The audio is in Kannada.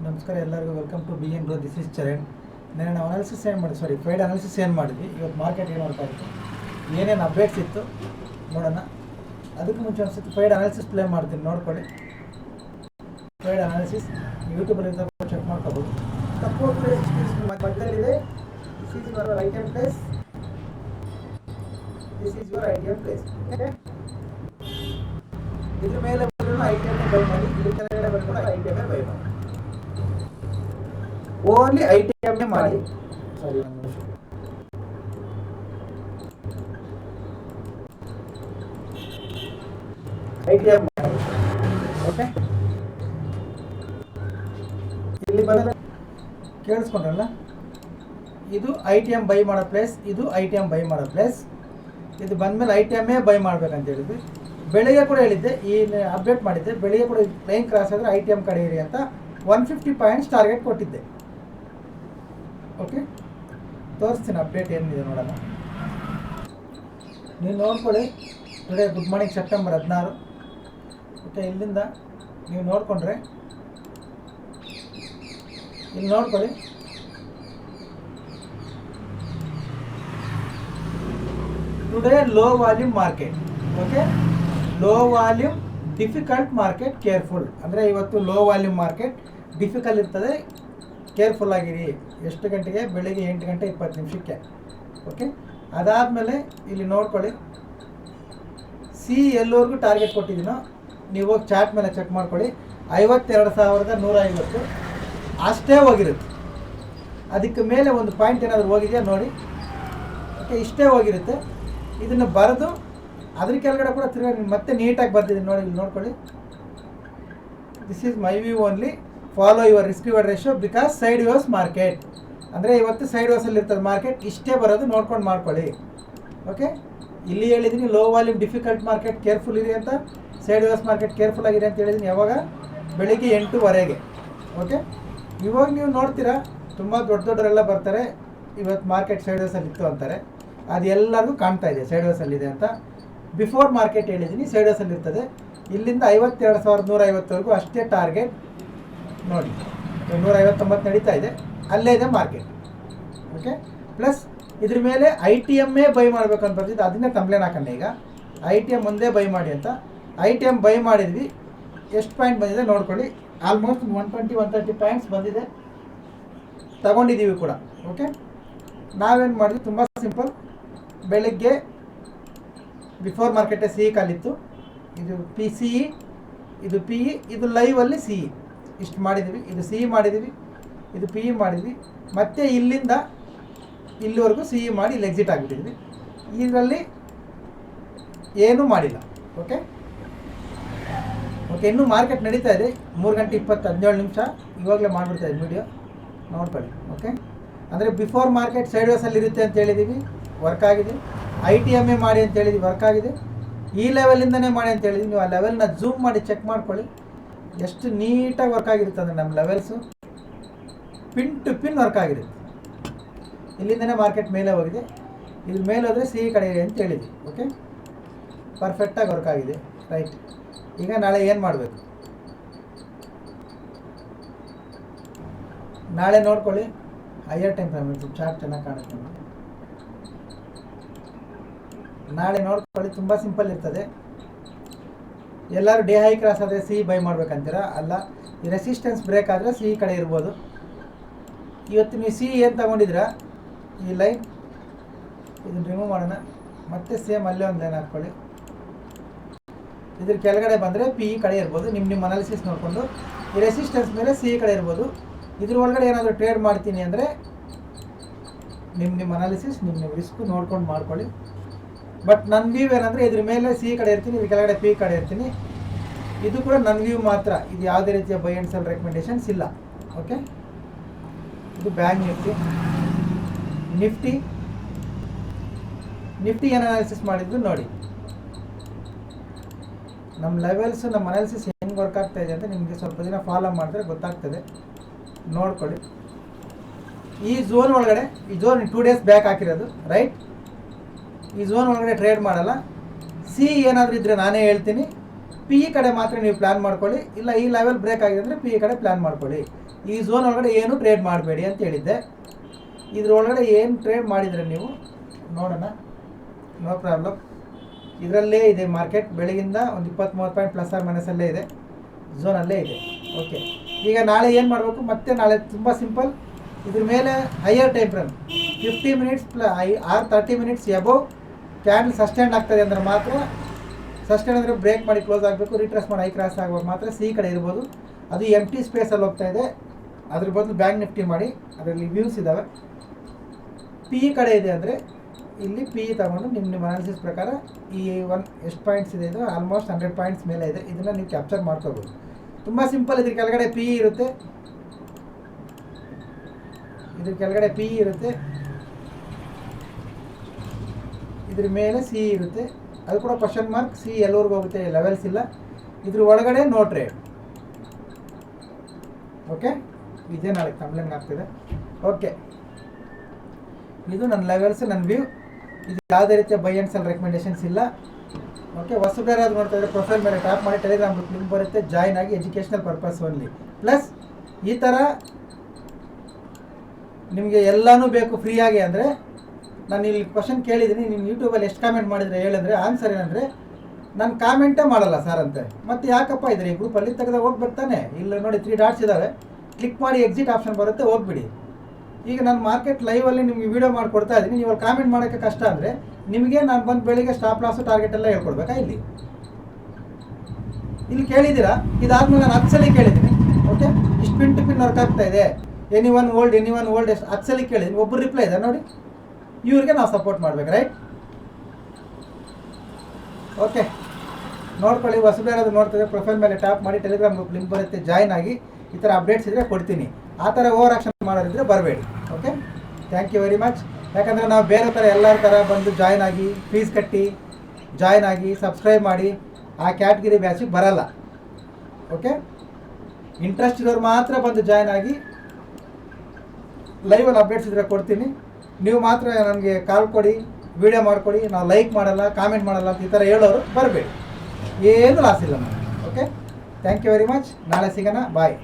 ನಮಸ್ಕಾರ ಎಲ್ಲರಿಗೂ welcome to B N grow. This is Charan. ನಾನು ಅನಾಲಿಸಿಸ್ ಏನು ಮಾಡಿ ಫೈಡ್ ಅನಾಲಿಸಿಸ್ ಏನು ಮಾಡಿದ್ವಿ. ಇವತ್ತು ಮಾರ್ಕೆಟ್ ಏನು ನೋಡ್ತಾ ಇತ್ತು, ಏನೇನು ಅಪ್ಡೇಟ್ಸ್ ಇತ್ತು ನೋಡೋಣ. ಅದಕ್ಕೆ ಮುಂಚೆ ಅನಿಸುತ್ತೆ ಫೈಡ್ ಅನಾಲಿಸಿಸ್ ಪ್ಲೇ ಮಾಡ್ತೀನಿ, ನೋಡ್ಕೊಳ್ಳಿ. ಫೈಡ್ ಅನಾಲಿಸಿಸ್ ಯೂಟ್ಯೂಬಲ್ಲಿ ಚೆಕ್ ಮಾಡ್ಕೋಬೋದು. ಸಪೋರ್ಟ್ ಪ್ಲೇಸ್ ಮಧ್ಯದಲ್ಲಿದೆ. This is your item place. This is your item place. Okay, ಇದ್ರ ಮೇಲೆ ಐಟಮ್ ಬೈ ಮಾಡಿ, ಇದ್ರ ಕೆಳಗಡೆ ಬಂದು ಐಟಮ್ ಬೈ ಮಾಡಿ. ಓನ್ಲಿ ಐಟಮ್ ಮಾಡಿ. ಸಾರಿ, ಐಟಮ್ ಮಾಡಿ. ಓಕೆ, ಇಲ್ಲಿ ಬಂದ ಕೇಳಿಸ್ಕೊಂಡ್ರಲ್ಲ, ಇದು ಐಟಮ್ ಬೈ ಮಾಡೋ ಪ್ಲೇಸ್, ಇದು ಐಟಮ್ ಬೈ ಮಾಡೋ ಪ್ಲೇಸ್. ಇದು ಬಂದಮೇಲೆ ಐಟಮೇ ಬೈ ಮಾಡ್ಬೇಕಂತ ಹೇಳಿದ್ವಿ. ಬೆಳಿಗ್ಗೆ ಕೂಡ ಹೇಳಿದ್ದೆ, ಈ ಅಪ್ಡೇಟ್ ಮಾಡಿದ್ದೆ. ಬೆಳಿಗ್ಗೆ ಕೂಡ ಲೈನ್ ಕ್ರಾಸ್ ಆದರೆ ಐಟಮ್ ಕಡೆ ಇರಿ ಅಂತ 150 ಪಾಯಿಂಟ್ಸ್ ಟಾರ್ಗೆಟ್ ಕೊಟ್ಟಿದ್ದೆ. ಓಕೆ, ತೋರಿಸ್ತೀನಿ ಅಪ್ಡೇಟ್ ಏನಿದೆ ನೋಡೋಣ. ನೀವು ನೋಡ್ಕೊಳ್ಳಿ. Today good morning, September 16. Okay, ಇಲ್ಲಿಂದ ನೀವು ನೋಡಿಕೊಂಡ್ರೆ ಇಲ್ಲಿ ನೋಡ್ಕೊಳ್ಳಿ. Today low volume market. Okay, low volume difficult market, careful. ಅಂದರೆ ಇವತ್ತು ಲೋ ವಾಲ್ಯೂಮ್ ಮಾರ್ಕೆಟ್ ಡಿಫಿಕಲ್ಟ್ ಇರ್ತದೆ, ಕೇರ್ಫುಲ್ ಆಗಿರಿ. ಎಷ್ಟು ಗಂಟೆಗೆ? ಬೆಳಿಗ್ಗೆ 8 ಗಂಟೆ 20 ನಿಮಿಷಕ್ಕೆ. ಓಕೆ, ಅದಾದಮೇಲೆ ಇಲ್ಲಿ ನೋಡ್ಕೊಳ್ಳಿ, ಸಿ ಎಲ್ಲವರೆಗೂ ಟಾರ್ಗೆಟ್ ಕೊಟ್ಟಿದ್ದೀನೋ ನೀವು ಹೋಗಿ ಚಾರ್ಟ್ ಮೇಲೆ ಚೆಕ್ ಮಾಡ್ಕೊಳ್ಳಿ. 52,150 ಅಷ್ಟೇ ಹೋಗಿರುತ್ತೆ. ಅದಕ್ಕೆ ಮೇಲೆ ಒಂದು ಪಾಯಿಂಟ್ ಏನಾದರೂ ಹೋಗಿದೆಯಾ ನೋಡಿ. ಓಕೆ, ಇಷ್ಟೇ ಹೋಗಿರುತ್ತೆ. ಇದನ್ನು ಬರೆದು ಅದ್ರ ಕೆಳಗಡೆ ಕೂಡ ತಿರ್ಗಿ ಮತ್ತೆ ನೀಟಾಗಿ ಬರ್ತಿದ್ದೀನಿ ನೋಡಿ. ಇಲ್ಲಿ ನೋಡ್ಕೊಳ್ಳಿ, this is my view only. Follow your risk reward ratio because sideways market. ಅಂದರೆ ಇವತ್ತು ಸೈಡ್ ವೇಸಲ್ಲಿ ಇರ್ತದೆ ಮಾರ್ಕೆಟ್. ಇಷ್ಟೇ ಬರೋದು, ನೋಡ್ಕೊಂಡು ಮಾಡ್ಕೊಳ್ಳಿ. ಓಕೆ, ಇಲ್ಲಿ ಹೇಳಿದ್ದೀನಿ low volume difficult market, careful ಇರಿ ಅಂತ. ಸೈಡ್ ವೇಸ್ ಮಾರ್ಕೆಟ್ ಕೇರ್ಫುಲ್ ಆಗಿರಿ ಅಂತ ಹೇಳಿದ್ದೀನಿ. ಯಾವಾಗ? ಬೆಳಿಗ್ಗೆ 8:15. ಓಕೆ, ಇವಾಗ ನೀವು ನೋಡ್ತೀರಾ ತುಂಬ ದೊಡ್ಡವರೆಲ್ಲ ಬರ್ತಾರೆ, ಇವತ್ತು ಮಾರ್ಕೆಟ್ ಸೈಡ್ ವೇಸಲ್ಲಿ ಇತ್ತು ಅಂತಾರೆ. ಅದು ಎಲ್ಲರಿಗೂ ಕಾಣ್ತಾ ಇದೆ ಸೈಡ್ ವೇಸಲ್ಲಿದೆ ಅಂತ. ಬಿಫೋರ್ ಮಾರ್ಕೆಟ್ ಹೇಳಿದ್ದೀನಿ ಸೈಡ್ ವೇಸಲ್ಲಿ ಇರ್ತದೆ. ಇಲ್ಲಿಂದ 52,150ವರೆಗೂ ಅಷ್ಟೇ ಟಾರ್ಗೆಟ್ ನೋಡಿ. 159 ನಡೀತಾ ಇದೆ, ಅಲ್ಲೇ ಇದೆ ಮಾರ್ಕೆಟ್. ಓಕೆ, ಪ್ಲಸ್ ಇದ್ರ ಮೇಲೆ ITM ಬೈ ಮಾಡ್ಬೇಕಂತ ಬರ್ತಿದ್ದು, ಅದನ್ನೇ ಕಂಪ್ಲೇಂಟ್ ಹಾಕೋಣ. ಈಗ ITM ಒಂದೇ ಬೈ ಮಾಡಿ ಅಂತ. ITM ಬೈ ಮಾಡಿದ್ವಿ. ಎಷ್ಟು ಪಾಯಿಂಟ್ ಬಂದಿದೆ ನೋಡ್ಕೊಳ್ಳಿ. ಆಲ್ಮೋಸ್ಟ್ 120-130 ಪಾಯಿಂಟ್ಸ್ ಬಂದಿದೆ, ತಗೊಂಡಿದ್ದೀವಿ ಕೂಡ. ಓಕೆ, ನಾವೇನು ಮಾಡಿದ್ವಿ? ತುಂಬ ಸಿಂಪಲ್. ಬೆಳಗ್ಗೆ ಬಿಫೋರ್ ಮಾರ್ಕೆಟೇ CE ಕಾಲಿತ್ತು. ಇದು PCE, ಇದು PE, ಇದು ಲೈವಲ್ಲಿ CE. ಇಷ್ಟು ಮಾಡಿದ್ವಿ. ಇದು CE ಮಾಡಿದ್ವಿ, ಇದು PE ಮಾಡಿದ್ವಿ. ಮತ್ತು ಇಲ್ಲಿಂದ ಇಲ್ಲಿವರೆಗೂ CE ಮಾಡಿ ಇಲ್ಲಿ ಎಕ್ಸಿಟ್ ಆಗಿಬಿಟ್ಟಿದ್ವಿ. ಇದರಲ್ಲಿ ಏನೂ ಮಾಡಿಲ್ಲ. ಓಕೆ ಓಕೆ, ಇನ್ನೂ ಮಾರ್ಕೆಟ್ ನಡೀತಾ ಇದೆ. 3 ಗಂಟೆ 17 ನಿಮಿಷ ಇವಾಗಲೇ ಮಾಡಿಬಿಡ್ತಾ ಇದೆ ವಿಡಿಯೋ, ನೋಡ್ಕೊಳ್ಳಿ. ಓಕೆ, ಅಂದರೆ ಬಿಫೋರ್ ಮಾರ್ಕೆಟ್ ಸೈಡ್ ವೇಸಲ್ಲಿ ಇರುತ್ತೆ ಅಂತ ಹೇಳಿದ್ದೀವಿ, ವರ್ಕ್ ಆಗಿದೆ. ITM ಮಾಡಿ ಅಂತ ಹೇಳಿದ್ವಿ, ವರ್ಕ್ ಆಗಿದೆ. ಈ ಲೆವೆಲಿಂದನೇ ಮಾಡಿ ಅಂತ ಹೇಳಿದ್ವಿ. ನೀವು ಆ ಲೆವೆಲ್ನ ಝೂಮ್ ಮಾಡಿ ಚೆಕ್ ಮಾಡ್ಕೊಳ್ಳಿ, ಎಷ್ಟು ನೀಟಾಗಿ ವರ್ಕ್ ಆಗಿರುತ್ತೆ. ಅಂದರೆ ನಮ್ಮ levels pin to pin work ಆಗಿರುತ್ತೆ. ಇಲ್ಲಿಂದನೇ ಮಾರ್ಕೆಟ್ ಮೇಲೆ ಹೋಗಿದೆ. ಇದ್ರ ಮೇಲೆ ಹೋದರೆ CE ಕಡೆ ಇದೆ ಅಂತ ಹೇಳಿದ್ವಿ. ಓಕೆ, ಪರ್ಫೆಕ್ಟಾಗಿ ವರ್ಕ್ ಆಗಿದೆ. ರೈಟ್, ಈಗ ನಾಳೆ ಏನು ಮಾಡಬೇಕು? ನಾಳೆ ನೋಡ್ಕೊಳ್ಳಿ. ಹೈಯರ್ ಟೈಮ್ ಫ್ರೇಮ್ ಚಾರ್ಟ್ ಚೆನ್ನಾಗಿ ಕಾಣುತ್ತೆ. ನಾಳೆ ನೋಡ್ಕೊಳ್ಳಿ, ತುಂಬ ಸಿಂಪಲ್ ಇರ್ತದೆ. ಎಲ್ಲರೂ ಡೇ ಹೈ ಕ್ರಾಸ್ ಆದರೆ CE ಬೈ ಮಾಡ್ಬೇಕಂತೀರಾ? ಅಲ್ಲ, ಈ ರೆಸಿಸ್ಟೆನ್ಸ್ ಬ್ರೇಕ್ ಆದರೆ CE ಕಡೆ ಇರ್ಬೋದು. ಇವತ್ತು ನೀವು CE ಏನು ತಗೊಂಡಿದ್ದೀರಾ, ಈ ಲೈನ್ ಇದನ್ನು ರಿಮೂವ್ ಮಾಡೋಣ. ಮತ್ತೆ ಸೇಮ್ ಅಲ್ಲೇ ಒಂದು ಲೈನ್ ಹಾಕ್ಕೊಳ್ಳಿ. ಇದ್ರ ಕೆಳಗಡೆ ಬಂದರೆ PE ಕಡೆ ಇರ್ಬೋದು. ನಿಮ್ಮ ಅನಾಲಿಸಿಸ್ ನೋಡಿಕೊಂಡು ಈ ರೆಸಿಸ್ಟೆನ್ಸ್ ಮೇಲೆ CE ಕಡೆ ಇರ್ಬೋದು. ಇದ್ರ ಒಳಗಡೆ ಏನಾದರೂ ಟ್ರೇಡ್ ಮಾಡ್ತೀನಿ ಅಂದರೆ ನಿಮ್ಮ ಅನಾಲಿಸಿಸ್, ನಿಮ್ಮ ರಿಸ್ಕ್ ನೋಡ್ಕೊಂಡು ಮಾಡ್ಕೊಳ್ಳಿ. ಬಟ್ ನನ್ನ ವ್ಯೂ ಏನಂದರೆ ಇದ್ರ ಮೇಲೆ CE ಕಡೆ ಇರ್ತೀನಿ, ಇದ್ರ ಕೆಳಗಡೆ PE ಕಡೆ ಇರ್ತೀನಿ. ಇದು ಕೂಡ ನನ್ನ ವ್ಯೂ ಮಾತ್ರ. ಇದು ಯಾವುದೇ ರೀತಿಯ ಬೈ ಆ್ಯಂಡ್ ಸೆಲ್ ರೆಕಮೆಂಡೇಷನ್ಸ್ ಇಲ್ಲ. ಓಕೆ, ಇದು ಬ್ಯಾಂಕ್ ನಿಫ್ಟಿ ಏನು ಅನಾಲಿಸಿಸ್ ಮಾಡಿದ್ದು ನೋಡಿ. ನಮ್ಮ ಲೆವೆಲ್ಸು, ನಮ್ಮ ಅನಾಲಿಸಿಸ್ ಹೆಂಗೆ ವರ್ಕ್ ಆಗ್ತಾ ಇದೆ ಅಂತ ನಿಮಗೆ ಸ್ವಲ್ಪ ದಿನ ಫಾಲೋ ಮಾಡಿದ್ರೆ ಗೊತ್ತಾಗ್ತದೆ, ನೋಡ್ಕೊಳ್ಳಿ. ಈ ಝೋನ್ ಒಳಗಡೆ, ಈ ಝೋನ್ 2 ಡೇಸ್ ಬ್ಯಾಕ್ ಹಾಕಿರೋದು, ರೈಟ್? ಈ ಝೋನ್ ಒಳಗಡೆ ಟ್ರೇಡ್ ಮಾಡಲ್ಲ. CE ಏನಾದರೂ ಇದ್ದರೆ ನಾನೇ ಹೇಳ್ತೀನಿ. PE ಕಡೆ ಮಾತ್ರ ನೀವು ಪ್ಲ್ಯಾನ್ ಮಾಡ್ಕೊಳ್ಳಿ. ಇಲ್ಲ ಈ ಲೆವೆಲ್ ಬ್ರೇಕ್ ಆಗಿದೆ ಅಂದರೆ PE ಕಡೆ ಪ್ಲ್ಯಾನ್ ಮಾಡ್ಕೊಳ್ಳಿ. ಈ ಝೋನ್ ಒಳಗಡೆ ಏನು ಟ್ರೇಡ್ ಮಾಡಬೇಡಿ ಅಂತ ಹೇಳಿದ್ದೆ. ಇದ್ರೊಳಗಡೆ ಏನು ಟ್ರೇಡ್ ಮಾಡಿದರೆ ನೀವು ನೋಡೋಣ, ನೋ ಪ್ರಾಬ್ಲಮ್. ಇದರಲ್ಲೇ ಇದೆ ಮಾರ್ಕೆಟ್, ಬೆಳಗಿಂದ ಒಂದು 20-30 ಪಾಯಿಂಟ್ ಪ್ಲಸ್ ಆರ್ ಮೈನಸಲ್ಲೇ ಇದೆ, ಝೋನಲ್ಲೇ ಇದೆ. ಓಕೆ, ಈಗ ನಾಳೆ ಏನು ಮಾಡಬೇಕು, ಮತ್ತೆ ನಾಳೆ ತುಂಬ ಸಿಂಪಲ್. ಇದ್ರ ಮೇಲೆ higher time frame 50 minutes R 30 minutes above candle sustain ಆಗ್ತದೆ ಅಂದರೆ ಮಾತ್ರ, ಸಸ್ಟೈನ್ ಅಂದರೆ ಬ್ರೇಕ್ ಮಾಡಿ ಕ್ಲೋಸ್ ಆಗಬೇಕು, ರಿಟ್ರೆಸ್ ಮಾಡಿ ಹೈ ಕ್ರಾಸ್ ಆಗುವಾಗ ಮಾತ್ರ ಸಿ ಕಡೆ ಇರ್ಬೋದು. ಅದು ಎಂಟಿ ಸ್ಪೇಸಲ್ಲಿ ಹೋಗ್ತಾ ಇದೆ, ಅದ್ರ ಬದಲು ಬ್ಯಾಂಕ್ ನಿಫ್ಟಿ ಮಾಡಿ, ಅದರಲ್ಲಿ ವ್ಯೂಸ್ ಇದ್ದಾವೆ. ಪಿ ಕಡೆ ಇದೆ ಅಂದರೆ ಇಲ್ಲಿ ಪಿ ತಗೊಂಡು ನಿಮ್ಮ ಅನಾಲಿಸಿಸ್ ಪ್ರಕಾರ ಈ ಎಷ್ಟು ಪಾಯಿಂಟ್ಸ್ ಇದೆ, ಇದು ಆಲ್ಮೋಸ್ಟ್ 100 ಪಾಯಿಂಟ್ಸ್ ಮೇಲೆ ಇದೆ, ಇದನ್ನು ನೀವು ಕ್ಯಾಪ್ಚರ್ ಮಾಡ್ಕೋಬೋದು. ತುಂಬ ಸಿಂಪಲ್. ಇದ್ರ ಕೆಳಗಡೆ ಪಿ ಇರುತ್ತೆ, ಇದ್ರ ಕೆಳಗಡೆ ಪಿ ಇರುತ್ತೆ, ಇದ್ರ ಮೇಲೆ ಸಿ ಇರುತ್ತೆ, ಅದು ಕೂಡ ಕ್ವಶನ್ ಮಾರ್ಕ್. ಸಿ ಎಲ್ಲವರೆಗೂ ಹೋಗುತ್ತೆ, ಲೆವೆಲ್ಸ್ ಇಲ್ಲ. ಇದ್ರ ಒಳಗಡೆ ನೋ ಟ್ರೇಡ್. ಓಕೆ, ಇದೇ ನಾಳೆ ಕಂಪ್ಲೇಂಟ್ ಆಗ್ತಿದೆ. ಓಕೆ, ಇದು ನನ್ನ ಲೆವೆಲ್ಸ್, ನನ್ನ ವ್ಯೂ. ಇದು ಯಾವುದೇ ರೀತಿಯ ಬೈ ಆ್ಯಂಡ್ ಸೆಲ್ ರೆಕಮೆಂಡೇಷನ್ಸ್ ಇಲ್ಲ. ಓಕೆ, ಹೊಸಬೇರೆ ಅದು ನೋಡ್ತಾ ಇದ್ದರೆ ಪ್ರೊಫೈಲ್ ಮೇಲೆ ಟ್ಯಾಪ್ ಮಾಡಿ ಟೆಲಿಗ್ರಾಮ್ ಲಿಂಕ್ ಬರುತ್ತೆ, ಜಾಯ್ನ್ ಆಗಿ, ಎಜುಕೇಷನಲ್ ಪರ್ಪಸ್ ಓನ್ಲಿ. ಪ್ಲಸ್ ಈ ಥರ ನಿಮಗೆ ಎಲ್ಲನೂ ಬೇಕು ಫ್ರೀಯಾಗಿ ಅಂದರೆ, ನಾನು ಇಲ್ಲಿ ಕ್ವಶನ್ ಕೇಳಿದ್ದೀನಿ, ನೀವು ಯೂಟ್ಯೂಬಲ್ಲಿ ಎಷ್ಟು ಕಾಮೆಂಟ್ ಮಾಡಿದರೆ ಹೇಳಿದ್ರೆ ಆನ್ಸರ್ ಏನಂದರೆ, ನಾನು ಕಾಮೆಂಟೇ ಮಾಡಲ್ಲ ಸರ್ ಅಂತೆ. ಮತ್ತು ಯಾಕಪ್ಪ ಇದ್ರಿ ಈ ಗ್ರೂಪಲ್ಲಿ ತೆಗೆದ ಹೋಗ್ಬೇಕು ತಾನೆ, ಇಲ್ಲ ನೋಡಿ 3 ಡಾಟ್ಸ್ ಇದ್ದಾವೆ, ಕ್ಲಿಕ್ ಮಾಡಿ ಎಕ್ಸಿಟ್ ಆಪ್ಷನ್ ಬರುತ್ತೆ, ಹೋಗ್ಬಿಡಿ. ಈಗ ನಾನು ಮಾರ್ಕೆಟ್ ಲೈವಲ್ಲಿ ನಿಮಗೆ ವೀಡಿಯೋ ಮಾಡಿಕೊಡ್ತಾ ಇದ್ದೀನಿ, ನೀವು ಕಾಮೆಂಟ್ ಮಾಡೋಕ್ಕೆ ಕಷ್ಟ ಅಂದರೆ ನಿಮಗೆ ನಾನು ಬಂದು ಬೆಳಿಗ್ಗೆ ಸ್ಟಾಪ್ ಲಾಸು ಟಾರ್ಗೆಟ್ ಎಲ್ಲ ಹೇಳ್ಕೊಡ್ಬೇಕಾ? ಇಲ್ಲಿ ಕೇಳಿದ್ದೀರಾ, ಇದಾದ್ಮೇಲೆ ನಾನು 10 ಸಲ ಕೇಳಿದ್ದೀನಿ. ಓಕೆ, ಇಷ್ಟು ಪಿನ್ ಟು ಪಿನ್ ವರ್ಕ್ ಆಗ್ತಾ ಇದೆ, ಎನಿ ಒನ್ ಓಲ್ಡ್ ಎಷ್ಟು 10 ಸಲ ಕೇಳಿದ್ದೀನಿ, ಒಬ್ಬರು ರಿಪ್ಲೈ ಇದೆ ನೋಡಿ. ಇವ್ರಿಗೆ ನಾವು ಸಪೋರ್ಟ್ ಮಾಡ್ಬೇಕು, ರೈಟ್? ಓಕೆ, ನೋಡ್ಕೊಳ್ಳಿ. ಹೊಸಬೇರಾದ್ರು ನೋಡ್ತಿದ್ರೆ ಪ್ರೊಫೈಲ್ ಮೇಲೆ ಟ್ಯಾಪ್ ಮಾಡಿ ಟೆಲಿಗ್ರಾಮ್ ಗ್ರೂಪ್ ಲಿಂಕ್ ಬರುತ್ತೆ, ಜಾಯ್ನ್ ಆಗಿ. ಈ ಥರ ಅಪ್ಡೇಟ್ಸ್ ಇದ್ದರೆ ಕೊಡ್ತೀನಿ. ಆ ಥರ ಓವರ್ ಆಕ್ಷನ್ ಮಾಡೋದಿದ್ರೆ ಬರಬೇಡಿ. Okay, thank you very much. ಯಾಕಂದರೆ ನಾವು ಬೇರೆ ಥರ ಎಲ್ಲರ ಥರ ಬಂದು ಜಾಯ್ನ್ ಆಗಿ ಫೀಸ್ ಕಟ್ಟಿ ಜಾಯ್ನ್ ಆಗಿ ಸಬ್ಸ್ಕ್ರೈಬ್ ಮಾಡಿ ಆ ಕ್ಯಾಟಗಿರಿ ಬ್ಯಾಚಿಗೆ ಬರಲ್ಲ. ಓಕೆ, ಇಂಟ್ರೆಸ್ಟ್ ಇರೋರು ಮಾತ್ರ ಬಂದು ಜಾಯ್ನ್ ಆಗಿ ಲೈವಲ್ಲಿ ಅಪ್ಡೇಟ್ಸ್ ಇದ್ದರೆ ಕೊಡ್ತೀನಿ. ನೀವು ಮಾತ್ರ ನನಗೆ ಕಾಲ್ ಕೊಡಿ, ವಿಡಿಯೋ ಮಾಡಿಕೊಡಿ, ನಾವು ಲೈಕ್ ಮಾಡಲ್ಲ, ಕಾಮೆಂಟ್ ಮಾಡಲ್ಲ ಅಂತ ಈ ಥರ ಹೇಳೋರು ಬರಬೇಡಿ, ಏನು ಲಾಸ್ ಇಲ್ಲ ನಮಗೆ. Okay, thank you very much. ನಾಳೆ ಸಿಗೋಣ, ಬಾಯ್.